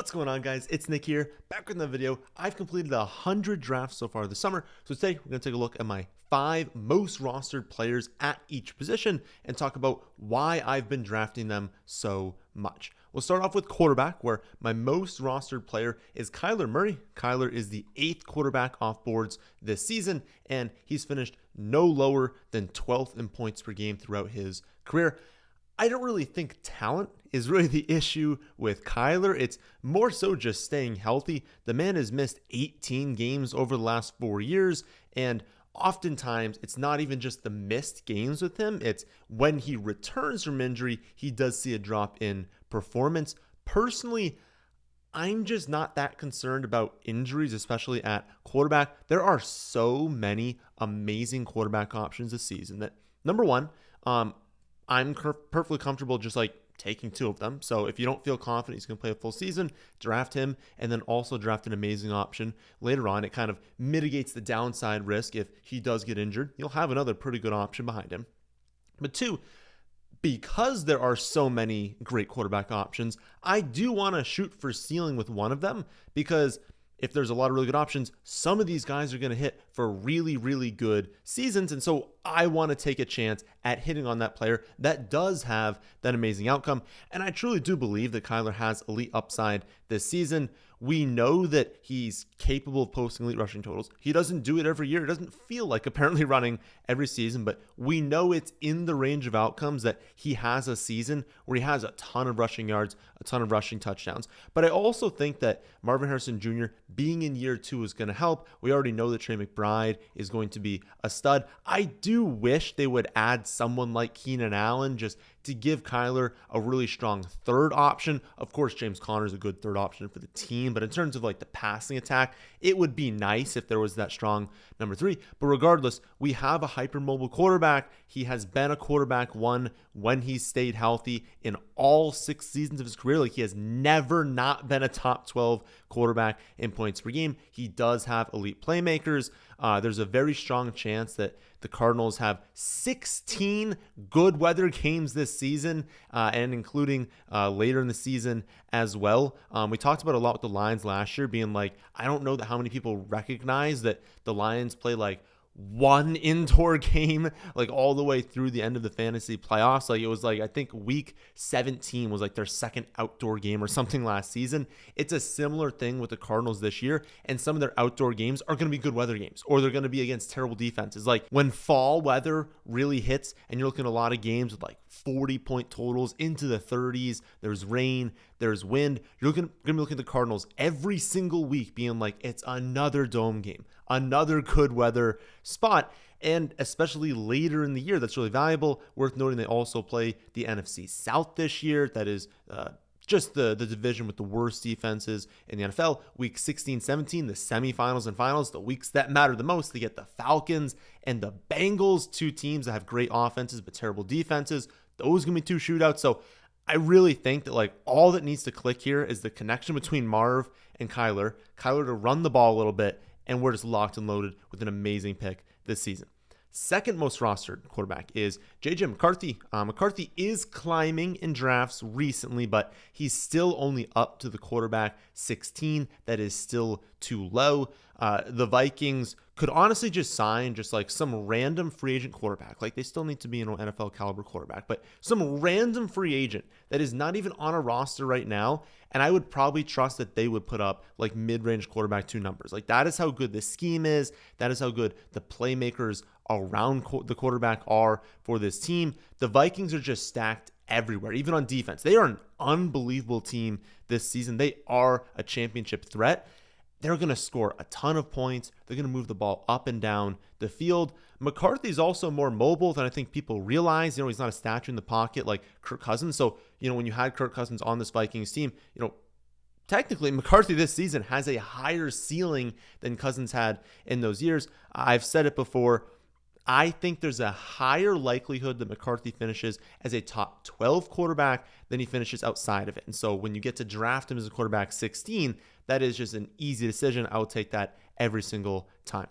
What's going on, guys? It's Nick here, back with another video. I've completed 100 drafts so far this summer, so today we're going to take a look at my 5 most rostered players at each position and talk about why I've been drafting them so much. We'll start off with quarterback, where my most rostered player is Kyler Murray. Kyler is the 8th quarterback off boards this season, and he's finished no lower than 12th in points per game throughout his career. I don't really think talent is really the issue with Kyler. It's more so just staying healthy. The man has missed 18 games over the last 4 years, and oftentimes it's not even just the missed games with him. It's when he returns from injury, he does see a drop in performance. Personally, I'm just not that concerned about injuries, especially at quarterback. There are so many amazing quarterback options this season that, number one, I'm perfectly comfortable just like taking 2 of them. So if you don't feel confident he's going to play a full season, draft him, and then also draft an amazing option later on. It kind of mitigates the downside risk. If he does get injured, you'll have another pretty good option behind him. But 2, because there are so many great quarterback options, I do want to shoot for ceiling with one of them, because if there's a lot of really good options, some of these guys are going to hit for really, really good seasons. And so I want to take a chance at hitting on that player that does have that amazing outcome. And I truly do believe that Kyler has elite upside this season. We know that he's capable of posting elite rushing totals. He doesn't do it every year. It doesn't feel like apparently running every season, but we know it's in the range of outcomes that he has a season where he has a ton of rushing yards, a ton of rushing touchdowns. But I also think that Marvin Harrison Jr. being in year 2 is going to help. We already know that Trey McBride is going to be a stud. I do wish they would add someone like Keenan Allen just to give Kyler a really strong third option. Of course, James Conner is a good third option for the team, but in terms of like the passing attack, it would be nice if there was that strong number 3. But regardless, we have a hypermobile quarterback. He has been a quarterback 1 when he stayed healthy in all 6 seasons of his career. Like, he has never not been a top 12 quarterback in points per game. He does have elite playmakers. There's a very strong chance that the Cardinals have 16 good weather games this season, and including later in the season as well. We talked about a lot with the Lions last year, being like, I don't know how many people recognize that the Lions play like 1 indoor game like all the way through the end of the fantasy playoffs. Like, it was like, I think week 17 was like their second outdoor game or something last season. It's a similar thing with the Cardinals this year, and some of their outdoor games are going to be good weather games, or they're going to be against terrible defenses. Like, when fall weather really hits and you're looking at a lot of games with like 40-point totals into the 30s, there's rain, there's wind, you're going to be looking at the Cardinals every single week being like, it's another dome game, another good weather spot. And especially later in the year, that's really valuable. Worth noting, they also play the NFC South this year. That is just the division with the worst defenses in the NFL. Week 16, 17, the semifinals and finals, the weeks that matter the most. They get the Falcons and the Bengals, 2 teams that have great offenses but terrible defenses. Those are going to be 2 shootouts. So I really think that like all that needs to click here is the connection between Marv and Kyler to run the ball a little bit, and we're just locked and loaded with an amazing pick this season. Second most rostered quarterback is J.J. McCarthy. McCarthy is climbing in drafts recently, but he's still only up to the quarterback 16. That is still too low. The Vikings could honestly just sign just like some random free agent quarterback. Like, they still need to be an NFL caliber quarterback, but some random free agent that is not even on a roster right now. And I would probably trust that they would put up like mid-range quarterback 2 numbers. Like, that is how good the scheme is. That is how good the playmakers around the quarterback are for this team. The Vikings are just stacked everywhere, even on defense. They are an unbelievable team this season. They are a championship threat. They're going to score a ton of points. They're going to move the ball up and down the field. McCarthy's also more mobile than I think people realize. He's not a statue in the pocket like Kirk Cousins. So, when you had Kirk Cousins on this Vikings team, technically McCarthy this season has a higher ceiling than Cousins had in those years. I've said it before. I think there's a higher likelihood that McCarthy finishes as a top 12 quarterback than he finishes outside of it. And so when you get to draft him as a quarterback 16, that is just an easy decision. I will take that every single time.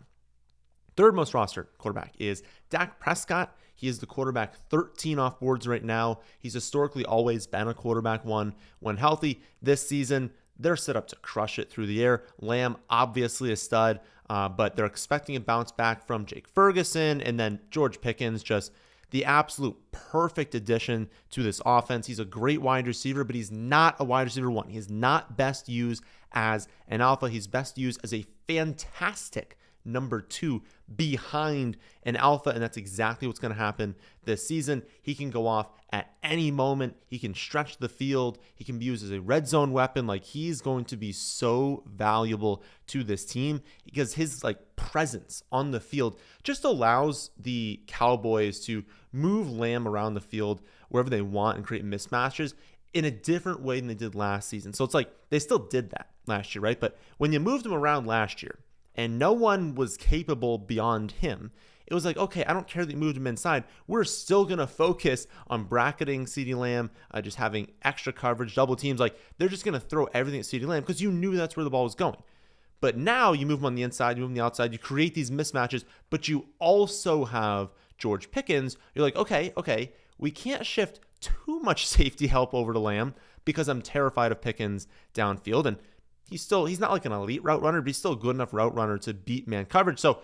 Third most rostered quarterback is Dak Prescott. He is the quarterback 13 off boards right now. He's historically always been a quarterback 1 when healthy. This season, they're set up to crush it through the air. Lamb, obviously a stud, but they're expecting a bounce back from Jake Ferguson, and then George Pickens, just the absolute perfect addition to this offense. He's a great wide receiver, but he's not a wide receiver one. He's not best used as an alpha. He's best used as a fantastic number 2 behind an alpha, and that's exactly what's going to happen this season. He can go off at any moment. He can stretch the field. He can be used as a red zone weapon. Like, he's going to be so valuable to this team because his presence on the field just allows the Cowboys to move Lamb around the field wherever they want and create mismatches in a different way than they did last season. So it's like they still did that last year, right? But when you moved him around last year, and no one was capable beyond him, it was like, okay, I don't care that you moved him inside. We're still going to focus on bracketing CeeDee Lamb, just having extra coverage, double teams. Like, they're just going to throw everything at CeeDee Lamb because you knew that's where the ball was going. But now you move him on the inside, you move him on the outside, you create these mismatches, but you also have George Pickens. You're like, okay, we can't shift too much safety help over to Lamb because I'm terrified of Pickens downfield. And he's not like an elite route runner, but he's still a good enough route runner to beat man coverage. So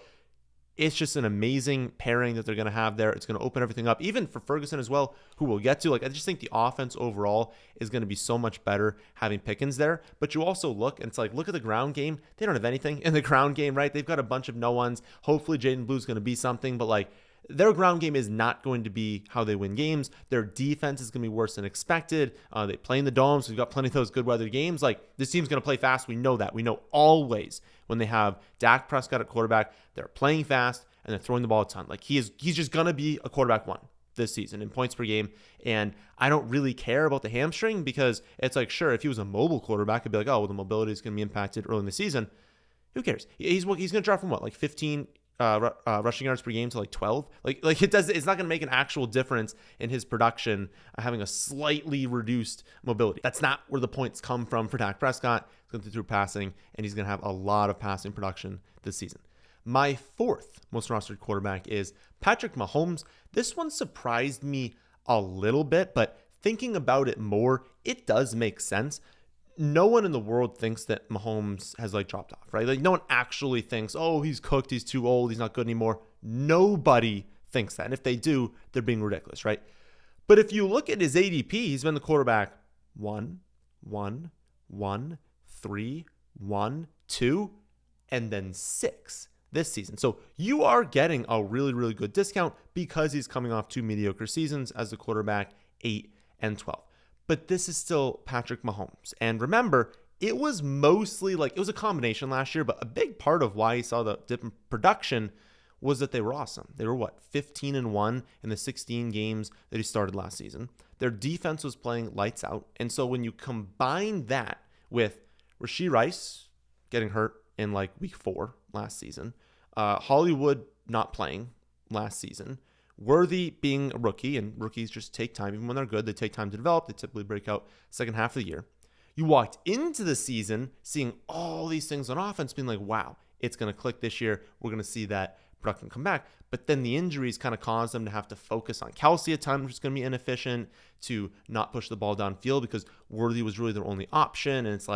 it's just an amazing pairing that they're going to have there. It's going to open everything up, even for Ferguson as well, who we'll get to. I just think the offense overall is going to be so much better having Pickens there. But you also look at the ground game. They don't have anything in the ground game, right? They've got a bunch of no ones. Hopefully Jaden Blue's going to be something, but their ground game is not going to be how they win games. Their defense is going to be worse than expected. They play in the dome, so we've got plenty of those good weather games. This team's going to play fast. We know that. We know always when they have Dak Prescott at quarterback, they're playing fast and they're throwing the ball a ton. He's just going to be a quarterback one this season in points per game. And I don't really care about the hamstring because it's sure, if he was a mobile quarterback, I'd be like, oh, well, the mobility is going to be impacted early in the season. Who cares? He's going to drop from 15 rushing yards per game to 12. It's not going to make an actual difference in his production having a slightly reduced mobility. That's not where the points come from for Dak Prescott. He's going to through passing, and he's going to have a lot of passing production this season. My 4th most rostered quarterback is Patrick Mahomes. This one surprised me a little bit, but thinking about it more, it does make sense. No one in the world thinks that Mahomes has dropped off, right? No one actually thinks, oh, he's cooked, he's too old, he's not good anymore. Nobody thinks that. And if they do, they're being ridiculous, right? But if you look at his ADP, he's been the quarterback 1, 3, 1, 2, and then 6 this season. So you are getting a really, really good discount because he's coming off 2 mediocre seasons as the quarterback, 8 and 12. But this is still Patrick Mahomes. And remember, it was mostly it was a combination last year, but a big part of why he saw the dip in production was that they were awesome. They were 15-1 in the 16 games that he started last season. Their defense was playing lights out. And so when you combine that with Rashee Rice getting hurt in week 4 last season, Hollywood not playing last season, Worthy being a rookie, and rookies just take time. Even when they're good, they take time to develop. They typically break out second half of the year. You walked into the season seeing all these things on offense, being wow, it's going to click this year. We're going to see that production come back. But then the injuries kind of caused them to have to focus on Kelsey a ton, which is going to be inefficient, to not push the ball downfield because Worthy was really their only option. And it's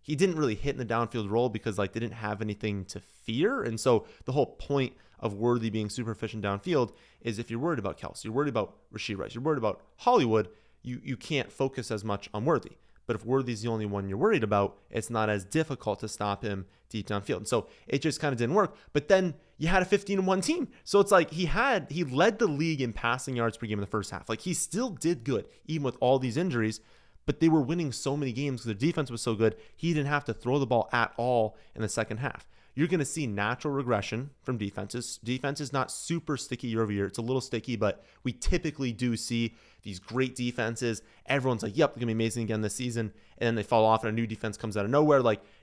he didn't really hit in the downfield role because they didn't have anything to fear. And so the whole point of Worthy being super efficient downfield is if you're worried about Kelsey, you're worried about Rashee Rice, you're worried about Hollywood, you can't focus as much on Worthy. But if Worthy's the only one you're worried about, it's not as difficult to stop him deep downfield. And so it just kind of didn't work. But then you had a 15-1 team. So it's he led the league in passing yards per game in the first half. He still did good, even with all these injuries. But they were winning so many games because their defense was so good, he didn't have to throw the ball at all in the second half. You're going to see natural regression from defenses. Defense is not super sticky year over year. It's a little sticky, but we typically do see these great defenses. Everyone's yep, they're going to be amazing again this season. And then they fall off and a new defense comes out of nowhere.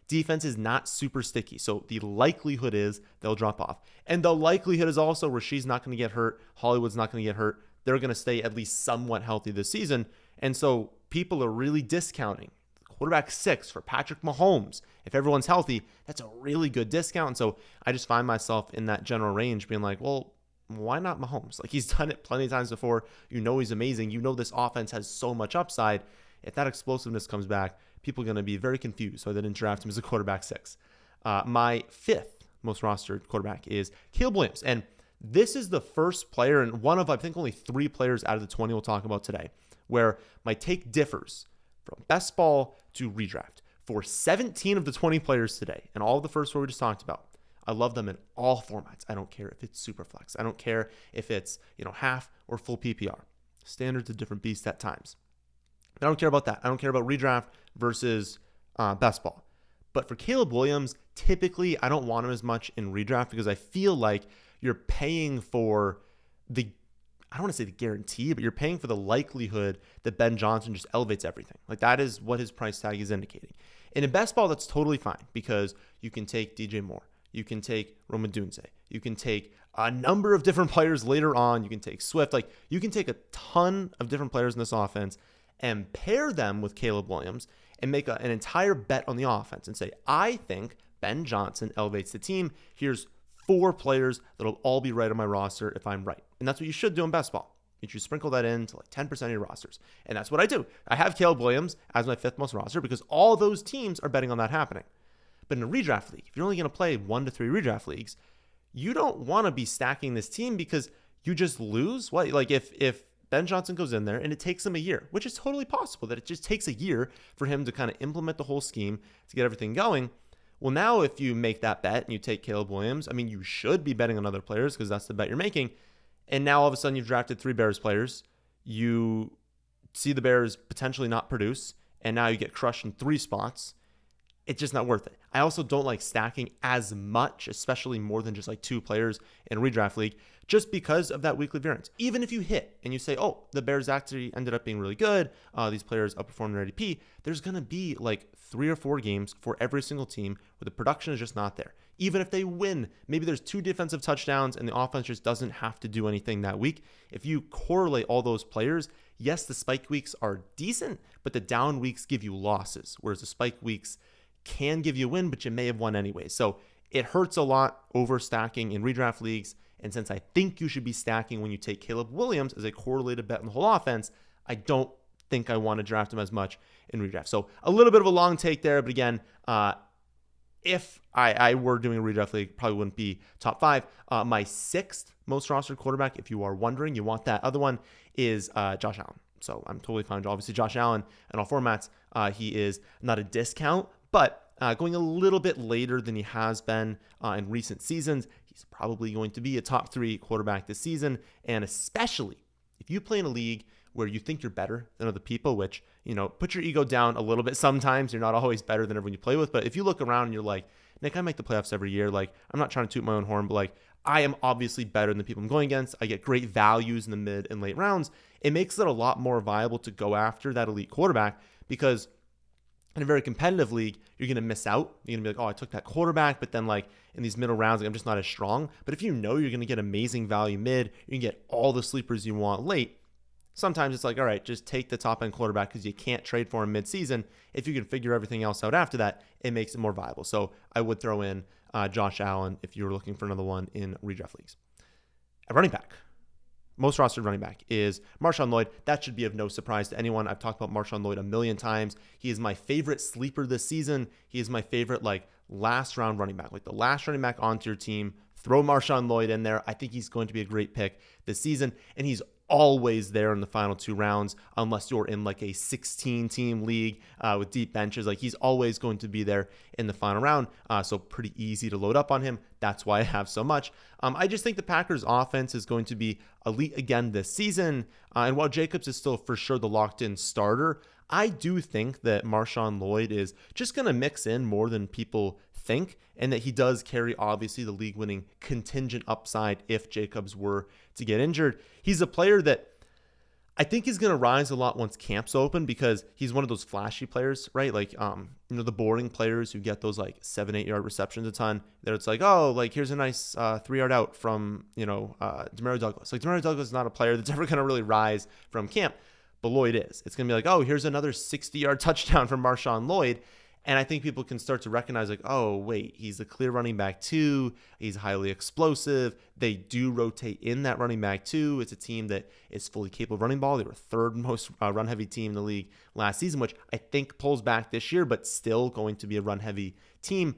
Defense is not super sticky. So the likelihood is they'll drop off. And the likelihood is also Rasheed's not going to get hurt. Hollywood's not going to get hurt. They're going to stay at least somewhat healthy this season. And so people are really discounting quarterback 6 for Patrick Mahomes. If everyone's healthy, that's a really good discount. And so I just find myself in that general range being well, why not Mahomes? He's done it plenty of times before. He's amazing. This offense has so much upside. If that explosiveness comes back, people are going to be very confused. So I didn't draft him as a quarterback 6. My 5th most rostered quarterback is Caleb Williams. And this is the first player and one of, I think, only 3 players out of the 20 we'll talk about today, where my take differs from best ball to redraft. For 17 of the 20 players today, and all of the first 4 we just talked about, I love them in all formats. I don't care if it's super flex. I don't care if it's, half or full PPR. Standard's a different beast at times. I don't care about that. I don't care about redraft versus best ball. But for Caleb Williams, typically I don't want him as much in redraft because I feel like you're paying for I don't want to say the guarantee, but you're paying for the likelihood that Ben Johnson just elevates everything. Like that is what his price tag is indicating. And in best ball, that's totally fine because you can take DJ Moore. You can take Rome Odunze. You can take a number of different players later on. You can take Swift. Like you can take a ton of different players in this offense and pair them with Caleb Williams and make an entire bet on the offense and say, I think Ben Johnson elevates the team. Here's 4 players that'll all be right on my roster if I'm right. And that's what you should do in best ball. You should sprinkle that into like 10% of your rosters. And that's what I do. I have Caleb Williams as my 5th most roster because all those teams are betting on that happening. But in a redraft league, if you're only going to play 1 to 3 redraft leagues, you don't want to be stacking this team because you just lose. What? Like if Ben Johnson goes in there and it takes him a year, which is totally possible that it just takes a year for him to kind of implement the whole scheme to get everything going. Well, now if you make that bet and you take Caleb Williams, I mean, you should be betting on other players because that's the bet you're making. And now all of a sudden you've drafted 3 Bears players. You see the Bears potentially not produce, and now you get crushed in 3 spots. It's just not worth it. I also don't like stacking as much, especially more than just like 2 players in a redraft league, just because of that weekly variance. Even if you hit and you say, oh, the Bears actually ended up being really good, these players outperformed their ADP, there's going to be like 3 or 4 games for every single team where the production is just not there. Even if they win, maybe there's 2 defensive touchdowns and the offense just doesn't have to do anything that week. If you correlate all those players, yes, the spike weeks are decent, but the down weeks give you losses, whereas the spike weeks can give you a win, but you may have won anyway. So it hurts a lot over stacking in redraft leagues. And since I think you should be stacking when you take Caleb Williams as a correlated bet in the whole offense, I don't think I want to draft him as much in redraft. So a little bit of a long take there, but again, if I were doing a redraft league, probably wouldn't be top 5. My 6th most rostered quarterback, if you are wondering, you want that other one, is Josh Allen. So I'm totally fine. Obviously, Josh Allen in all formats, he is not a discount, but going a little bit later than he has been in recent seasons. He's probably going to be a top 3 quarterback this season, and especially if you play in a league where you think you're better than other people, which, put your ego down a little bit sometimes. You're not always better than everyone you play with, but if you look around and you're like, Nick, I make the playoffs every year. Like, I'm not trying to toot my own horn, but like, I am obviously better than the people I'm going against. I get great values in the mid and late rounds. It makes it a lot more viable to go after that elite quarterback because in a very competitive league, you're going to miss out. You're going to be like, oh, I took that quarterback, but then like in these middle rounds, like, I'm just not as strong. But if you know you're going to get amazing value mid, you can get all the sleepers you want late. Sometimes it's like, all right, just take the top end quarterback because you can't trade for him mid-season. If you can figure everything else out after that, it makes it more viable. So I would throw in Josh Allen if you were looking for another one in redraft leagues. At running back, most rostered running back is MarShawn Lloyd. That should be of no surprise to anyone. I've talked about MarShawn Lloyd a million times. He is my favorite sleeper this season. He is my favorite last round running back, like the last running back onto your team. Throw MarShawn Lloyd in there. I think he's going to be a great pick this season, and he's always there in the final 2 rounds unless you're in like a 16-team league with deep benches. Like, he's always going to be there in the final round, so pretty easy to load up on him. That's why I have so much. I just think the Packers offense is going to be elite again this season, and while Jacobs is still for sure the locked-in starter, I do think that MarShawn Lloyd is just going to mix in more than people think, and that he does carry obviously the league-winning contingent upside if Jacobs were to get injured. He's a player that I think is going to rise a lot once camps open because he's one of those flashy players, right? Like, the boring players who get those like 7-8 yard receptions a ton. That it's like, oh, like here's a nice 3-yard out from Demario Douglas. Like, Demario Douglas is not a player that's ever going to really rise from camp, but Lloyd is. It's going to be like, oh, here's another 60-yard touchdown from MarShawn Lloyd. And I think people can start to recognize like, oh, wait, he's a clear running back too. He's highly explosive. They do rotate in that running back too. It's a team that is fully capable of running ball. They were third most run-heavy team in the league last season, which I think pulls back this year, but still going to be a run-heavy team.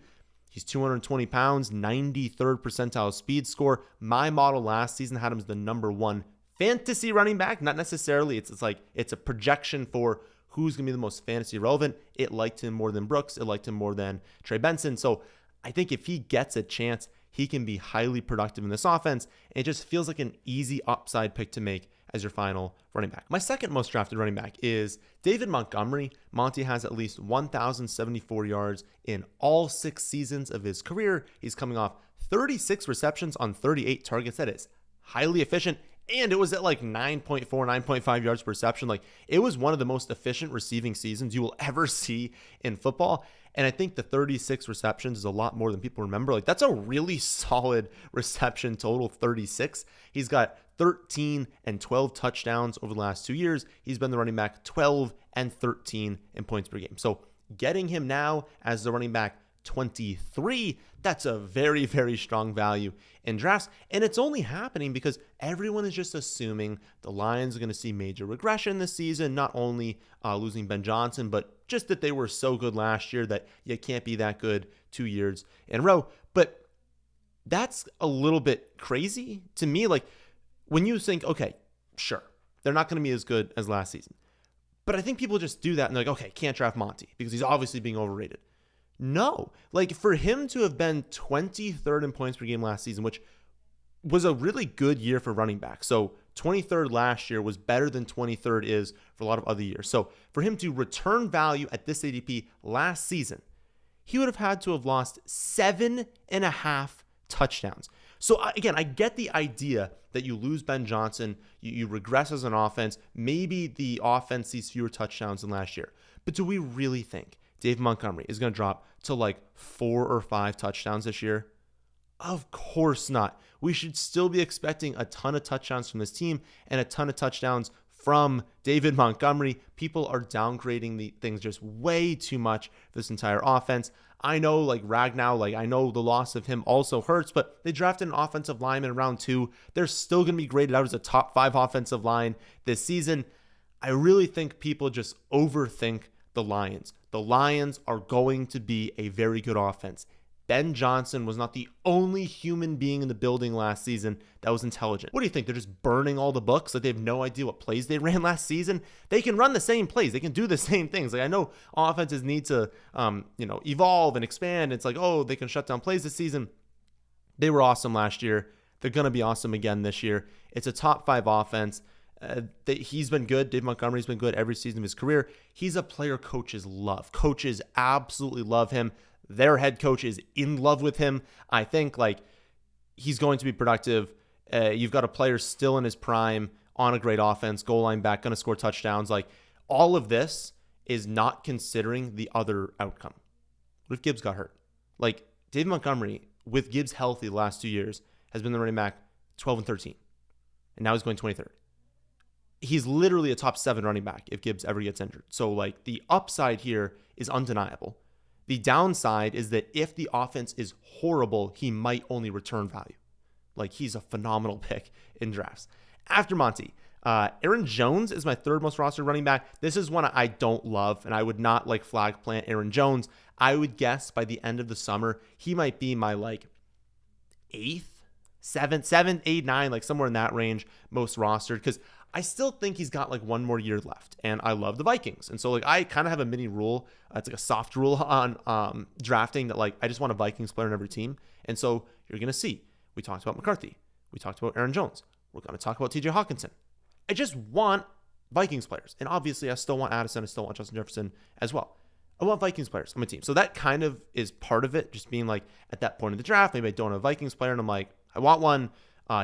He's 220 pounds, 93rd percentile speed score. My model last season had him as the number one fantasy running back. Not necessarily. It's like it's a projection for who's going to be the most fantasy relevant. It liked him more than Brooks. It liked him more than Trey Benson. So I think if he gets a chance, he can be highly productive in this offense. And it just feels like an easy upside pick to make as your final running back. My second most drafted running back is David Montgomery. Monty has at least 1,074 yards in all 6 seasons of his career. He's coming off 36 receptions on 38 targets. That is highly efficient. And it was at like 9.4, 9.5 yards per reception. Like it was one of the most efficient receiving seasons you will ever see in football. And I think the 36 receptions is a lot more than people remember. Like that's a really solid reception total, 36. He's got 13 and 12 touchdowns over the last 2 years. He's been the running back 12 and 13 in points per game. So getting him now as the running back 23, that's a very, very strong value in drafts. And it's only happening because everyone is just assuming the Lions are going to see major regression this season, not only losing Ben Johnson, but just that they were so good last year that you can't be that good 2 years in a row. But that's a little bit crazy to me. Like when you think, okay, sure, they're not going to be as good as last season. But I think people just do that and they're like, okay, can't draft Monty because he's obviously being overrated. No, like for him to have been 23rd in points per game last season, which was a really good year for running back. So 23rd last year was better than 23rd is for a lot of other years. So for him to return value at this ADP last season, he would have had to have lost 7.5 touchdowns. So again, I get the idea that you lose Ben Johnson, you regress as an offense. Maybe the offense sees fewer touchdowns than last year. But do we really think Dave Montgomery is going to drop to like 4 or 5 touchdowns this year? Of course not. We should still be expecting a ton of touchdowns from this team and a ton of touchdowns from David Montgomery. People are downgrading the things just way too much for this entire offense. I know like Ragnow, like I know the loss of him also hurts, but they drafted an offensive lineman in round 2. They're still going to be graded out as a top 5 offensive line this season. I really think people just overthink the Lions. The Lions are going to be a very good offense. Ben Johnson was not the only human being in the building last season that was intelligent. What do you think? They're just burning all the books? Like they have no idea what plays they ran last season? They can run the same plays. They can do the same things. Like I know offenses need to, evolve and expand. It's like, oh, they can shut down plays this season. They were awesome last year. They're going to be awesome again this year. It's a top 5 offense. He's been good. Dave Montgomery's been good every season of his career. He's a player coaches love. Coaches absolutely love him. Their head coach is in love with him. I think like he's going to be productive. You've got a player still in his prime on a great offense, goal line back, going to score touchdowns. Like all of this is not considering the other outcome. What if Gibbs got hurt? Like Dave Montgomery, with Gibbs healthy the last 2 years, has been the running back 12 and 13. And now he's going 23rd. He's literally a top 7 running back if Gibbs ever gets injured. So like the upside here is undeniable. The downside is that if the offense is horrible, he might only return value. Like he's a phenomenal pick in drafts. After Monty, Aaron Jones is my 3rd most rostered running back. This is one I don't love, and I would not like flag plant Aaron Jones. I would guess by the end of the summer, he might be my like 8th, 7th, 8th, 9, like somewhere in that range, most rostered, because I still think he's got like 1 more year left, and I love the Vikings. And so like I kind of have a mini rule. It's like a soft rule on drafting that like I just want a Vikings player on every team. And so you're going to see, we talked about McCarthy. We talked about Aaron Jones. We're going to talk about TJ Hockenson. I just want Vikings players. And obviously I still want Addison. I still want Justin Jefferson as well. I want Vikings players on my team. So that kind of is part of it, just being like at that point of the draft, maybe I don't have a Vikings player and I'm like, I want one.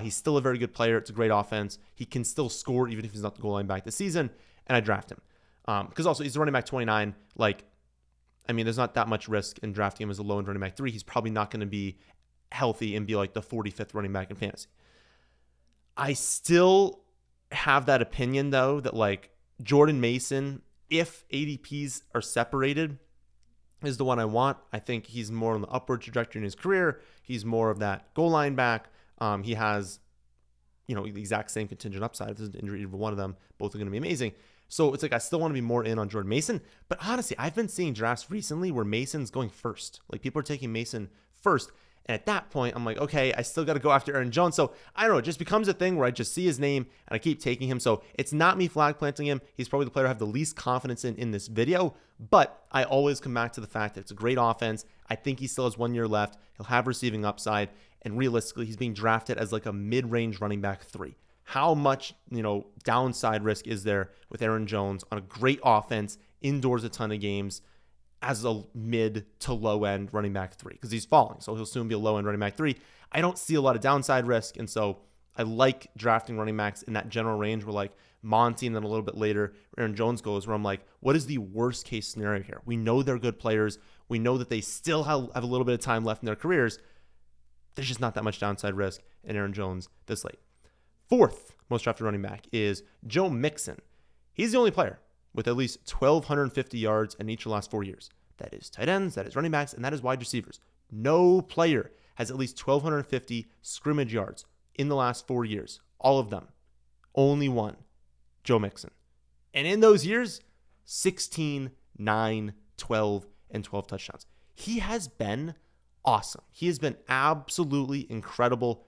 He's still a very good player. It's a great offense. He can still score even if he's not the goal line back this season, and I draft him. Because also he's a running back 29. Like, I mean, there's not that much risk in drafting him as a low-end running back 3. He's probably not going to be healthy and be like the 45th running back in fantasy. I still have that opinion, though, that like Jordan Mason, if ADPs are separated, is the one I want. I think he's more on the upward trajectory in his career. He's more of that goal line back. He has, the exact same contingent upside. If there's an injury to either one of them, both are going to be amazing. So it's like I still want to be more in on Jordan Mason. But honestly, I've been seeing drafts recently where Mason's going first. Like people are taking Mason first. And at that point, I'm like, okay, I still got to go after Aaron Jones. So I don't know. It just becomes a thing where I just see his name and I keep taking him. So it's not me flag planting him. He's probably the player I have the least confidence in this video. But I always come back to the fact that it's a great offense. I think he still has 1 year left. He'll have receiving upside. And realistically, he's being drafted as like a mid-range running back 3. How much, downside risk is there with Aaron Jones on a great offense, indoors a ton of games, as a mid to low end running back 3? Because he's falling, so he'll soon be a low end running back 3. I don't see a lot of downside risk, and so I like drafting running backs in that general range where like Monty and then a little bit later Aaron Jones goes, where I'm like, what is the worst case scenario here? We know they're good players. We know that they still have a little bit of time left in their careers. There's just not that much downside risk in Aaron Jones this late. 4th most drafted running back is Joe Mixon. He's the only player with at least 1,250 yards in each of the last 4 years. That is tight ends, that is running backs, and that is wide receivers. No player has at least 1,250 scrimmage yards in the last 4 years. All of them. Only one. Joe Mixon. And in those years, 16, 9, 12, and 12 touchdowns. He has been awesome. He has been absolutely incredible.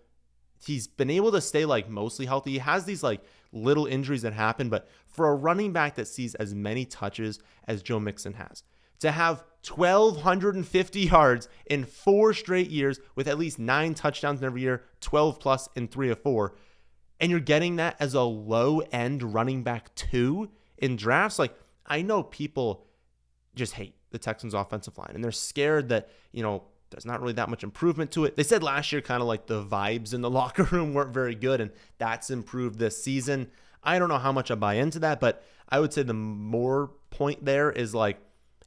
He's been able to stay like mostly healthy. He has these like little injuries that happen, but for a running back that sees as many touches as Joe Mixon has, to have 1,250 yards in 4 straight years with at least 9 touchdowns in every year, 12 plus in 3 of 4, and you're getting that as a low-end running back 2 in drafts. Like, I know people just hate the Texans' offensive line, and they're scared that, there's not really that much improvement to it. They said last year kind of like the vibes in the locker room weren't very good, and that's improved this season. I don't know how much I buy into that, but I would say the more point there is like,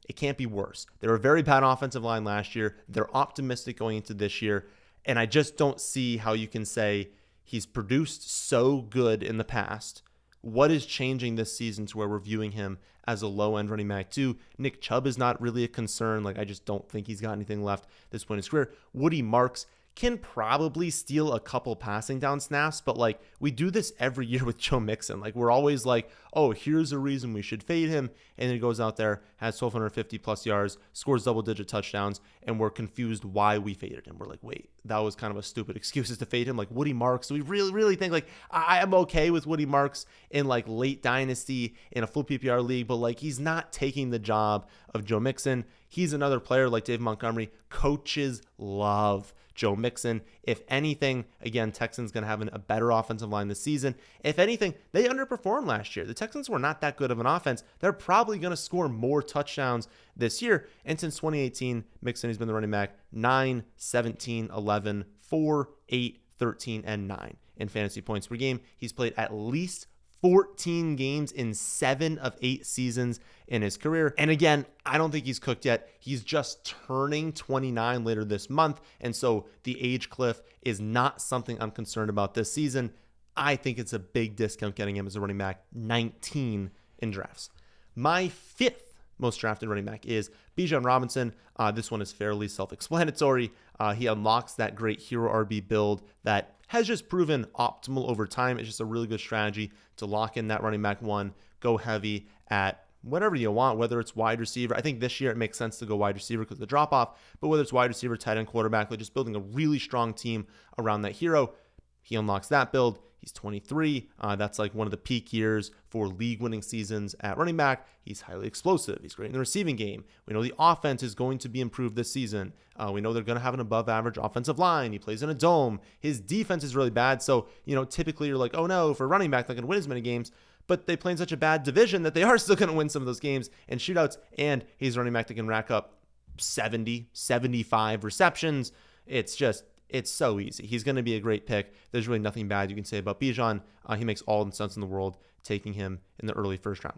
it can't be worse. They were a very bad offensive line last year. They're optimistic going into this year, and I just don't see how you can say he's produced so good in the past. What is changing this season to where we're viewing him as a low-end running back 2? Nick Chubb is not really a concern. Like, I just don't think he's got anything left at this point in his career. Woody Marks can probably steal a couple passing down snaps, but like we do this every year with Joe Mixon. Like we're always like, oh, here's a reason we should fade him. And then he goes out there, has 1,250 plus yards, scores double-digit touchdowns, and we're confused why we faded him. We're like, wait, that was kind of a stupid excuse to fade him. Like Woody Marks, we really think like I am okay with Woody Marks in like late dynasty in a full PPR league, but like he's not taking the job of Joe Mixon. He's another player like Dave Montgomery. Coaches love Joe Mixon. If anything, again, Texans going to have a better offensive line this season. If anything, they underperformed last year. The Texans were not that good of an offense. They're probably going to score more touchdowns this year. And since 2018, Mixon has been the running back 9, 17, 11, 4, 8, 13, and 9 in fantasy points per game. He's played at least 14 games in 7 of 8 seasons in his career. And again, I don't think he's cooked yet. He's just turning 29 later this month. And so the age cliff is not something I'm concerned about this season. I think it's a big discount getting him as a running back 19 in drafts. My 5th most drafted running back is Bijan Robinson. This one is fairly self-explanatory. He unlocks that great hero RB build that has just proven optimal over time. It's just a really good strategy to lock in that running back 1, go heavy at whatever you want, whether it's wide receiver. I think this year it makes sense to go wide receiver because of the drop off, but whether it's wide receiver, tight end, quarterback, like just building a really strong team around that hero, he unlocks that build. He's 23. That's like one of the peak years for league-winning seasons at running back. He's highly explosive. He's great in the receiving game. We know the offense is going to be improved this season. We know they're going to have an above-average offensive line. He plays in a dome. His defense is really bad. So, typically you're like, oh no, for running back, they're going to win as many games. But they play in such a bad division that they are still going to win some of those games and shootouts. And he's a running back that can rack up 70, 75 receptions. It's so easy. He's going to be a great pick. There's really nothing bad you can say about Bijan. He makes all the sense in the world taking him in the early first round.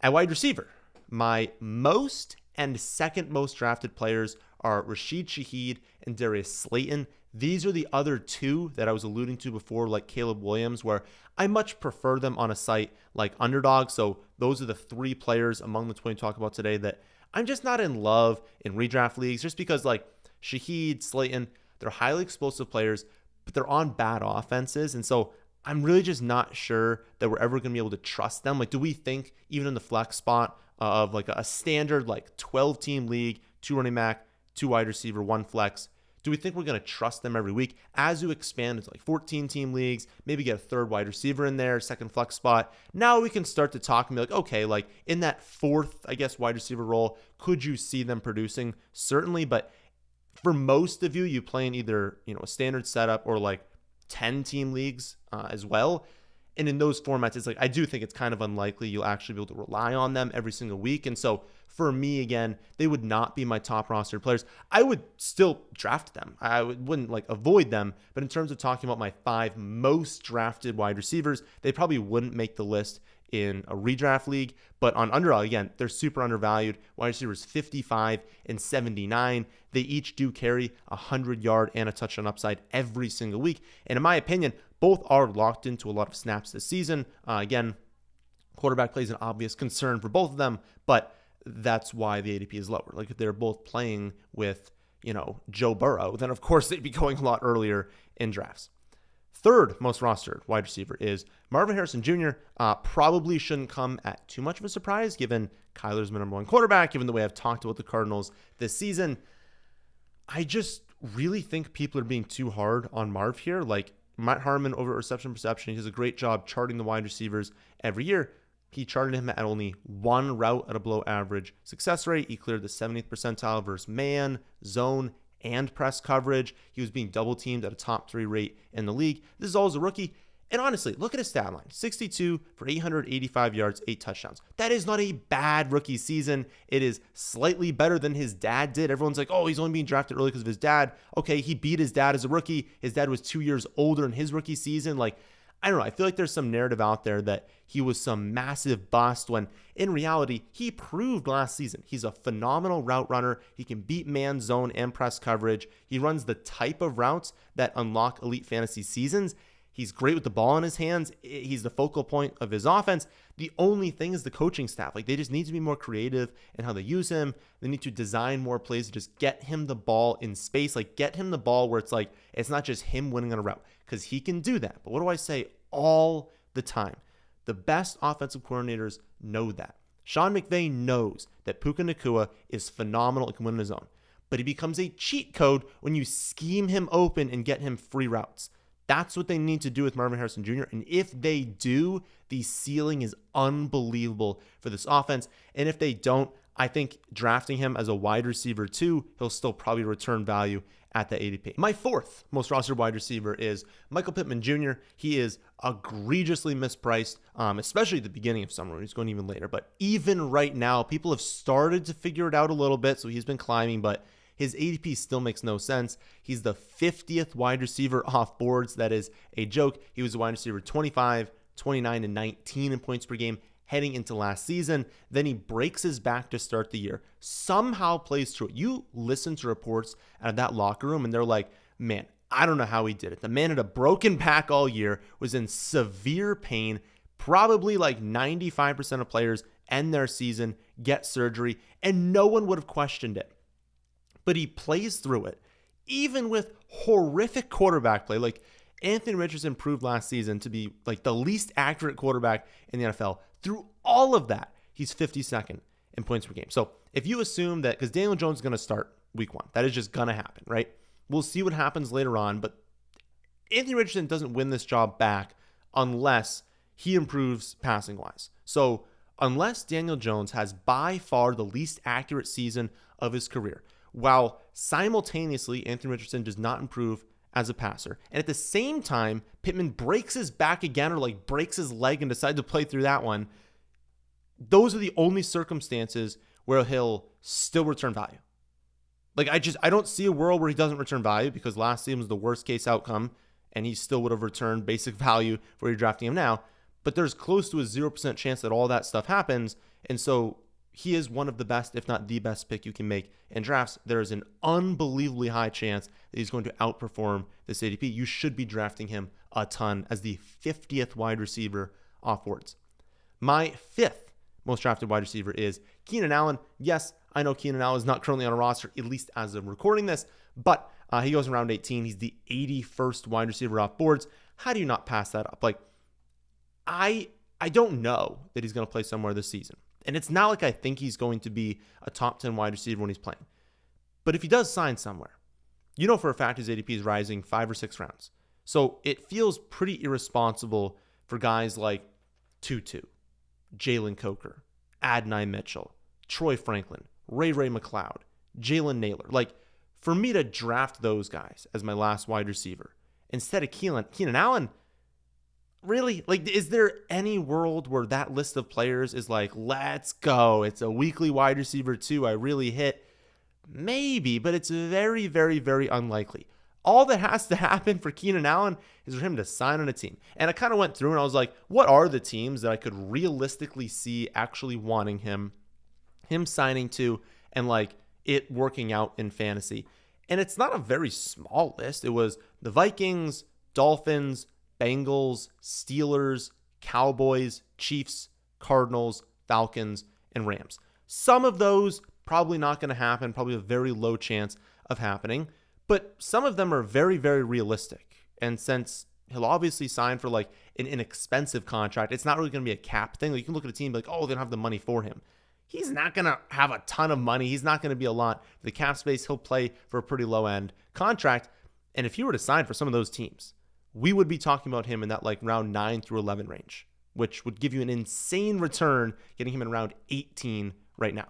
At wide receiver, my most and second most drafted players are Rashid Shaheed and Darius Slayton. These are the other 2 that I was alluding to before, like Caleb Williams, where I much prefer them on a site like Underdog. So those are the 3 players among the 20 we talk about today that I'm just not in love in redraft leagues just because like Shaheed, Slayton, they're highly explosive players, but they're on bad offenses. And so I'm really just not sure that we're ever going to be able to trust them. Like, do we think even in the flex spot of like a standard like 12 team league, 2 running back, 2 wide receiver, 1 flex, do we think we're going to trust them every week? As you expand into like 14 team leagues, maybe get a 3rd wide receiver in there, 2nd flex spot, now we can start to talk and be like, okay, like in that 4th, I guess, wide receiver role, could you see them producing? Certainly, but for most of you, you play in either, a standard setup or like 10 team leagues as well. And in those formats, it's like, I do think it's kind of unlikely you'll actually be able to rely on them every single week. And so for me, again, they would not be my top roster players. I would still draft them. I wouldn't like avoid them. But in terms of talking about my 5 most drafted wide receivers, they probably wouldn't make the list in a redraft league. But on Underdog, again, they're super undervalued. Wide receivers 55 and 79. They each do carry a 100-yard and a touchdown upside every single week. And in my opinion, both are locked into a lot of snaps this season. Again, quarterback play is an obvious concern for both of them, but that's why the ADP is lower. Like if they're both playing with, Joe Burrow, then of course they'd be going a lot earlier in drafts. 3rd most rostered wide receiver is Marvin Harrison Jr. Probably shouldn't come at too much of a surprise given Kyler's my number 1 quarterback, given the way I've talked about the Cardinals this season. I just really think people are being too hard on Marv here. Like Matt Harmon over reception perception, he does a great job charting the wide receivers every year. He charted him at only 1 route at a below average success rate. He cleared the 70th percentile versus man, zone, and press coverage. He was being double teamed at a top 3 rate in the league. This is all as a rookie. And honestly, look at his stat line. 62 for 885 yards, 8 touchdowns. That is not a bad rookie season. It is slightly better than his dad did. Everyone's like, oh, he's only being drafted early because of his dad. Okay, he beat his dad as a rookie. His dad was 2 years older in his rookie season. Like, I don't know. I feel like there's some narrative out there that he was some massive bust when in reality, he proved last season. He's a phenomenal route runner. He can beat man, zone, and press coverage. He runs the type of routes that unlock elite fantasy seasons. He's great with the ball in his hands. He's the focal point of his offense. The only thing is the coaching staff. Like they just need to be more creative in how they use him. They need to design more plays to just get him the ball in space. Like get him the ball where it's like, it's not just him winning on a route because he can do that. But what do I say all the time? The best offensive coordinators know that. Sean McVay knows that Puka Nacua is phenomenal and can win on his own. But he becomes a cheat code when you scheme him open and get him free routes. That's what they need to do with Marvin Harrison Jr. And if they do, the ceiling is unbelievable for this offense. And if they don't, I think drafting him as a wide receiver too, he'll still probably return value at the ADP. My 4th most rostered wide receiver is Michael Pittman Jr. He is egregiously mispriced, especially at the beginning of summer. He's going even later. But even right now, people have started to figure it out a little bit. So he's been climbing, but his ADP still makes no sense. He's the 50th wide receiver off boards. That is a joke. He was a wide receiver 25, 29, and 19 in points per game heading into last season. Then he breaks his back to start the year, somehow plays through it. You listen to reports out of that locker room and they're like, man, I don't know how he did it. The man had a broken back all year, was in severe pain. Probably like 95% of players end their season, get surgery, and no one would have questioned it. But he plays through it, even with horrific quarterback play. Like Anthony Richardson proved last season to be like the least accurate quarterback in the NFL. Through all of that, he's 52nd in points per game. So if you assume that, because Daniel Jones is going to start week 1, that is just going to happen, right? We'll see what happens later on, but Anthony Richardson doesn't win this job back unless he improves passing wise. So unless Daniel Jones has by far the least accurate season of his career, while simultaneously Anthony Richardson does not improve as a passer. And at the same time, Pittman breaks his back again or like breaks his leg and decides to play through that one. Those are the only circumstances where he'll still return value. Like I don't see a world where he doesn't return value because last season was the worst case outcome and he still would have returned basic value where you're drafting him now. But there's close to a 0% chance that all that stuff happens. And so he is one of the best, if not the best pick you can make in drafts. There is an unbelievably high chance that he's going to outperform this ADP. You should be drafting him a ton as the 50th wide receiver off boards. My 5th most drafted wide receiver is Keenan Allen. Yes, I know Keenan Allen is not currently on a roster, at least as I'm recording this, but he goes in round 18. He's the 81st wide receiver off boards. How do you not pass that up? Like, I don't know that he's going to play somewhere this season. And it's not like I think he's going to be a top 10 wide receiver when he's playing. But if he does sign somewhere, you know for a fact his ADP is rising 5 or 6 rounds. So it feels pretty irresponsible for guys like Tutu, Jalen Coker, Adonai Mitchell, Troy Franklin, Ray McLeod, Jalen Naylor. Like, for me to draft those guys as my last wide receiver instead of Keenan Allen, really? Like, is there any world where that list of players is like, let's go, it's a weekly wide receiver too, I really hit? Maybe, but it's very, very, very unlikely. All that has to happen for Keenan Allen is for him to sign on a team. And I kind of went through and I was like, what are the teams that I could realistically see actually wanting him signing to, and like it working out in fantasy? And it's not a very small list. It was the Vikings, Dolphins, Bengals, Steelers, Cowboys, Chiefs, Cardinals, Falcons, and Rams. Some of those probably not going to happen, probably a very low chance of happening, but some of them are very, very realistic. And since he'll obviously sign for like an inexpensive contract, it's not really going to be a cap thing. Like, you can look at a team like, oh, they don't have the money for him. He's not going to have a ton of money. He's not going to be a lot. The cap space, he'll play for a pretty low end contract. And if he were to sign for some of those teams, we would be talking about him in that like round 9 through 11 range, which would give you an insane return getting him in round 18 right now.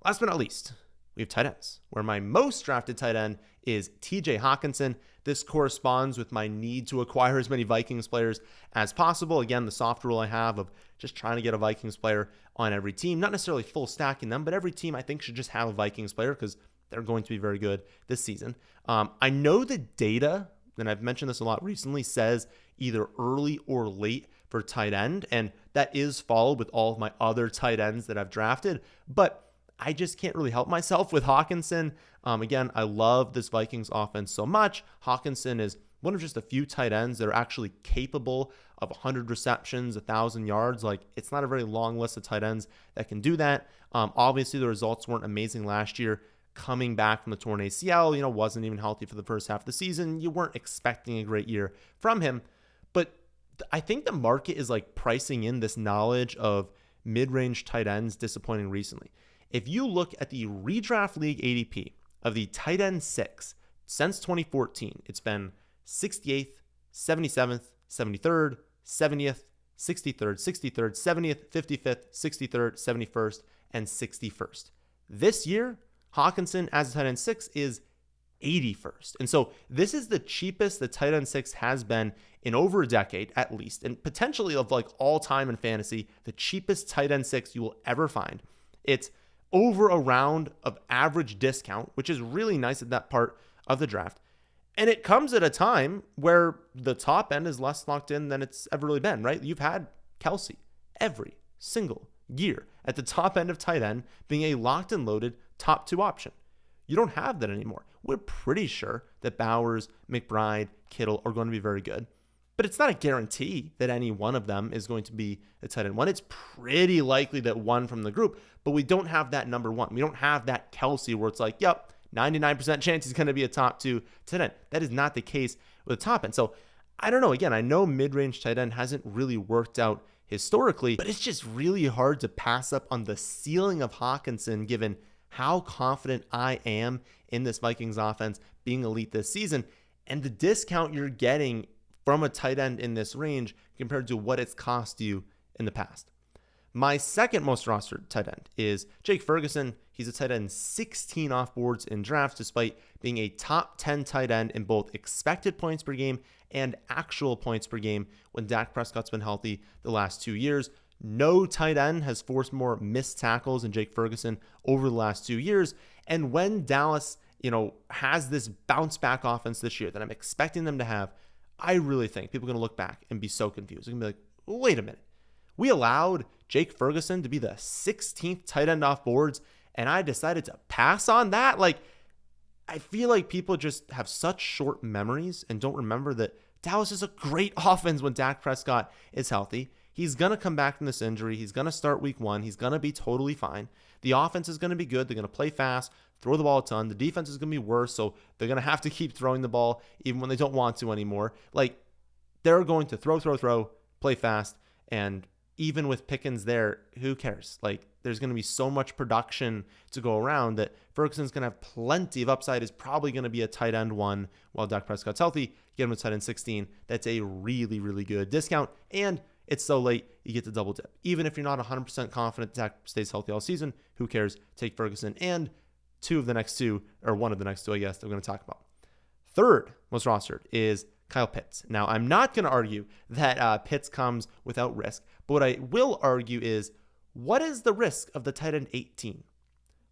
Last but not least, we have tight ends, where my most drafted tight end is TJ Hockenson. This corresponds with my need to acquire as many Vikings players as possible. Again, the soft rule I have of just trying to get a Vikings player on every team, not necessarily full stacking them, but every team I think should just have a Vikings player because they're going to be very good this season. I know the data, and I've mentioned this a lot recently, says either early or late for tight end, and that is followed with all of my other tight ends that I've drafted, but I just can't really help myself with Hockenson. Again, I love this Vikings offense so much. Hockenson is one of just a few tight ends that are actually capable of 100 receptions, 1,000 yards. Like, it's not a very long list of tight ends that can do that. Obviously, the results weren't amazing last year. Coming back from the torn ACL, wasn't even healthy for the first half of the season. You weren't expecting a great year from him. But I think the market is like pricing in this knowledge of mid-range tight ends disappointing recently. If you look at the Redraft League ADP of the tight end 6 since 2014, it's been 68th, 77th, 73rd, 70th, 63rd, 63rd, 70th, 55th, 63rd, 71st, and 61st. This year, Hockenson as a tight end 6 is 81st. And so this is the cheapest the tight end 6 has been in over a decade at least, and potentially of like all time in fantasy, the cheapest tight end 6 you will ever find. It's over a round of average discount, which is really nice at that part of the draft. And it comes at a time where the top end is less locked in than it's ever really been, right? You've had Kelsey every single year at the top end of tight end being a locked and loaded top 2 option. You don't have that anymore. We're pretty sure that Bowers, McBride, Kittle are going to be very good, but it's not a guarantee that any one of them is going to be a tight end 1. It's pretty likely that one from the group, but we don't have that number 1. We don't have that Kelsey where it's like, yep, 99% chance he's going to be a top 2 tight end. That is not the case with the top end. So I don't know. Again, I know mid-range tight end hasn't really worked out historically, but it's just really hard to pass up on the ceiling of Hockenson given how confident I am in this Vikings offense being elite this season and the discount you're getting from a tight end in this range compared to what it's cost you in the past. My second most rostered tight end is Jake Ferguson. He's a tight end 16 off boards in drafts, despite being a top 10 tight end in both expected points per game and actual points per game when Dak Prescott's been healthy the last 2 years. No tight end has forced more missed tackles than Jake Ferguson over the last 2 years. And when Dallas, has this bounce back offense this year that I'm expecting them to have, I really think people are going to look back and be so confused. They're going to be like, wait a minute. We allowed Jake Ferguson to be the 16th tight end off boards, and I decided to pass on that? Like, I feel like people just have such short memories and don't remember that Dallas is a great offense when Dak Prescott is healthy. He's going to come back from this injury. He's going to start week 1. He's going to be totally fine. The offense is going to be good. They're going to play fast, throw the ball a ton. The defense is going to be worse, so they're going to have to keep throwing the ball even when they don't want to anymore. Like, they're going to throw, play fast, and even with Pickens there, who cares? Like, there's going to be so much production to go around that Ferguson's going to have plenty of upside. Is probably going to be a tight end 1 while Dak Prescott's healthy. Get him a tight end 16. That's a really, really good discount. And it's so late, you get to double dip. Even if you're not 100% confident Dak stays healthy all season, who cares? Take Ferguson and one of the next two, I guess, that we're going to talk about. Third most rostered is Kyle Pitts. Now, I'm not going to argue that Pitts comes without risk, but what I will argue is, what is the risk of the tight end 18?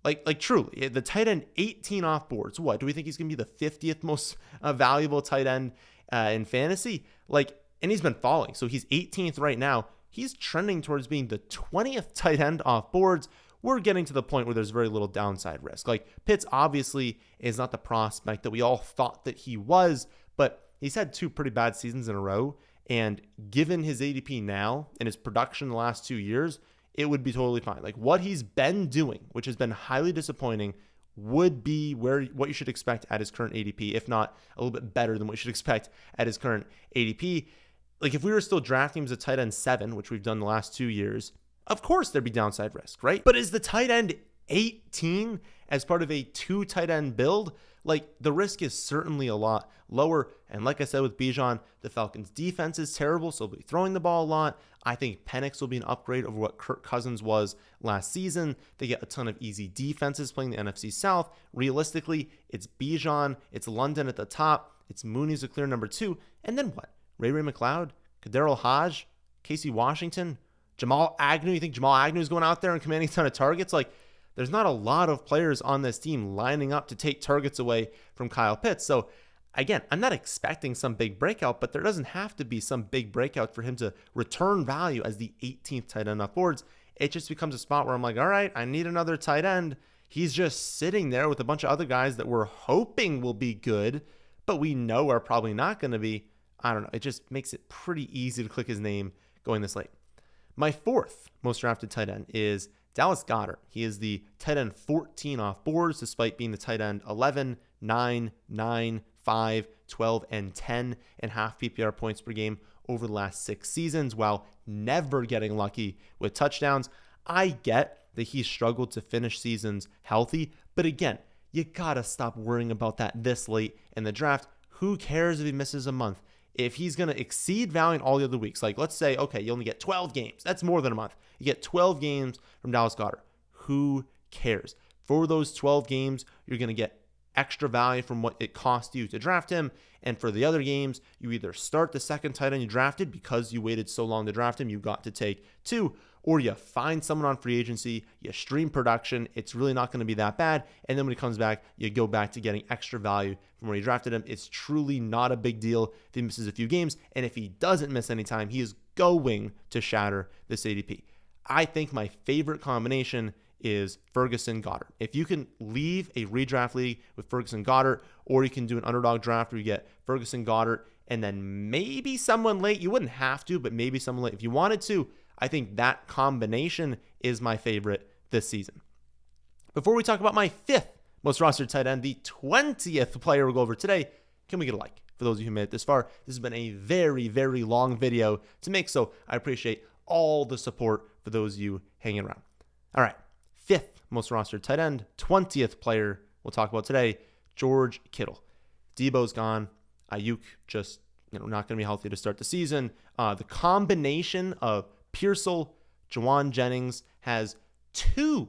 Like truly, the tight end 18 off boards. What, do we think he's going to be the 50th most valuable tight end in fantasy? And he's been falling. So he's 18th right now. He's trending towards being the 20th tight end off boards. We're getting to the point where there's very little downside risk. Like, Pitts obviously is not the prospect that we all thought that he was, but he's had 2 pretty bad seasons in a row. And given his ADP now and his production the last 2 years, it would be totally fine. Like, what he's been doing, which has been highly disappointing, would be what you should expect at his current ADP, if not a little bit better than what you should expect at his current ADP. Like, if we were still drafting him as a tight end 7, which we've done the last 2 years, of course there'd be downside risk, right? But is the tight end 18 as part of a 2 tight end build? Like, the risk is certainly a lot lower. And like I said with Bijan, the Falcons' defense is terrible, so they'll be throwing the ball a lot. I think Penix will be an upgrade over what Kirk Cousins was last season. They get a ton of easy defenses playing the NFC South. Realistically, it's Bijan, it's London at the top, it's Mooney's a clear number 2. And then what? Ray McLeod, Kadero Hodge, Casey Washington, Jamal Agnew. You think Jamal Agnew is going out there and commanding a ton of targets? Like, there's not a lot of players on this team lining up to take targets away from Kyle Pitts. So again, I'm not expecting some big breakout, but there doesn't have to be some big breakout for him to return value as the 18th tight end off boards. It just becomes a spot where I'm like, all right, I need another tight end. He's just sitting there with a bunch of other guys that we're hoping will be good, but we know are probably not going to be. I don't know. It just makes it pretty easy to click his name going this late. My fourth most drafted tight end is Dallas Goedert. He is the tight end 14 off boards, despite being the tight end 11, 9, 9, 5, 12, and 10 and half PPR points per game over the last 6 seasons, while never getting lucky with touchdowns. I get that he struggled to finish seasons healthy, but again, you gotta stop worrying about that this late in the draft. Who cares if he misses a month? If he's going to exceed value in all the other weeks, like let's say, okay, you only get 12 games. That's more than a month. You get 12 games from Dallas Goedert. Who cares? For those 12 games, you're going to get extra value from what it cost you to draft him. And for the other games, you either start the second tight end you drafted because you waited so long to draft him, you got to take 2, or you find someone on free agency, you stream production, it's really not going to be that bad. And then when he comes back, you go back to getting extra value from where you drafted him. It's truly not a big deal if he misses a few games. And if he doesn't miss any time, he is going to shatter this ADP. I think my favorite combination is Ferguson Goedert. If you can leave a redraft league with Ferguson Goedert, or you can do an underdog draft where you get Ferguson Goedert and then maybe someone late, you wouldn't have to, but maybe someone late if you wanted to. I think that combination is my favorite this season. Before we talk about my 5th most rostered tight end, the 20th player we'll go over today, can we get a like? For those of you who made it this far, this has been a very, very long video to make, so I appreciate all the support for those of you hanging around. All right, 5th most rostered tight end, 20th player we'll talk about today, George Kittle. Debo's gone. Ayuk just not going to be healthy to start the season. The combination of Pearsall, Jawan Jennings has 2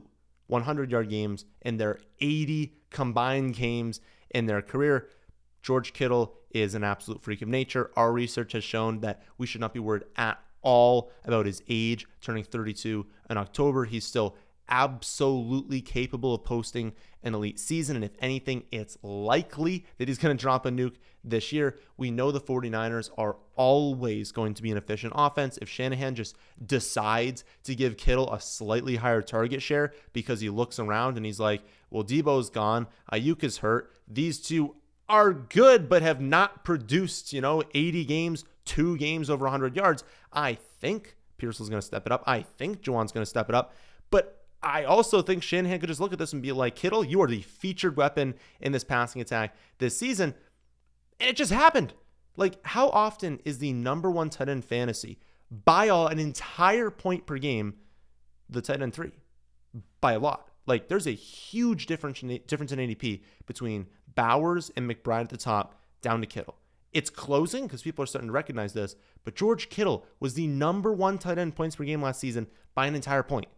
100-yard games in their 80 combined games in their career. George Kittle is an absolute freak of nature. Our research has shown that we should not be worried at all about his age, turning 32 in October. He's still absolutely capable of posting an elite season, and if anything, it's likely that he's going to drop a nuke this year. We know the 49ers are always going to be an efficient offense. If Shanahan just decides to give Kittle a slightly higher target share because he looks around and he's like, well, Debo's gone, Ayuk is hurt, these two are good but have not produced 80 games, 2 games over 100 yards, I think Pearsall's going to step it up. I think Juwan's going to step it up. But I also think Shanahan could just look at this and be like, Kittle, you are the featured weapon in this passing attack this season. And it just happened. Like, how often is the number one tight end fantasy by an entire point per game the tight end 3? By a lot. Like, there's a huge difference in ADP between Bowers and McBride at the top down to Kittle. It's closing because people are starting to recognize this, but George Kittle was the number one tight end points per game last season by an entire point.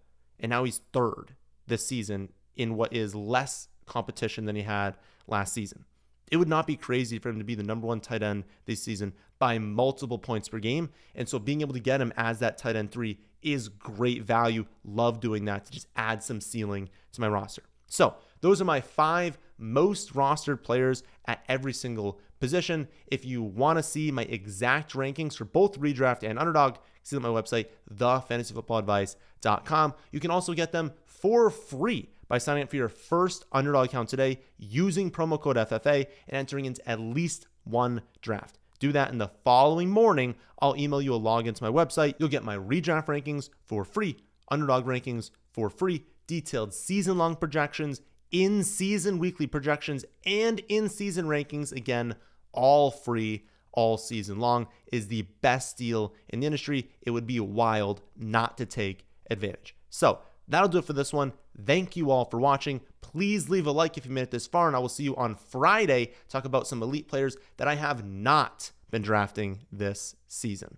And now he's third this season in what is less competition than he had last season. It would not be crazy for him to be the number one tight end this season by multiple points per game. And so being able to get him as that tight end 3 is great value. Love doing that to just add some ceiling to my roster. So those are my 5 most rostered players at every single position. If you want to see my exact rankings for both Redraft and Underdog, see them on my website, thefantasyfootballadvice.com. You can also get them for free by signing up for your first Underdog account today using promo code FFA and entering into at least one draft. Do that, and the following morning, I'll email you a login to my website. You'll get my redraft rankings for free, Underdog rankings for free, detailed season-long projections, in-season weekly projections, and in-season rankings. Again, all free, all season long. Is the best deal in the industry. It would be wild not to take advantage. So that'll do it for this one. Thank you all for watching. Please leave a like if you made it this far, and I will see you on Friday to talk about some elite players that I have not been drafting this season.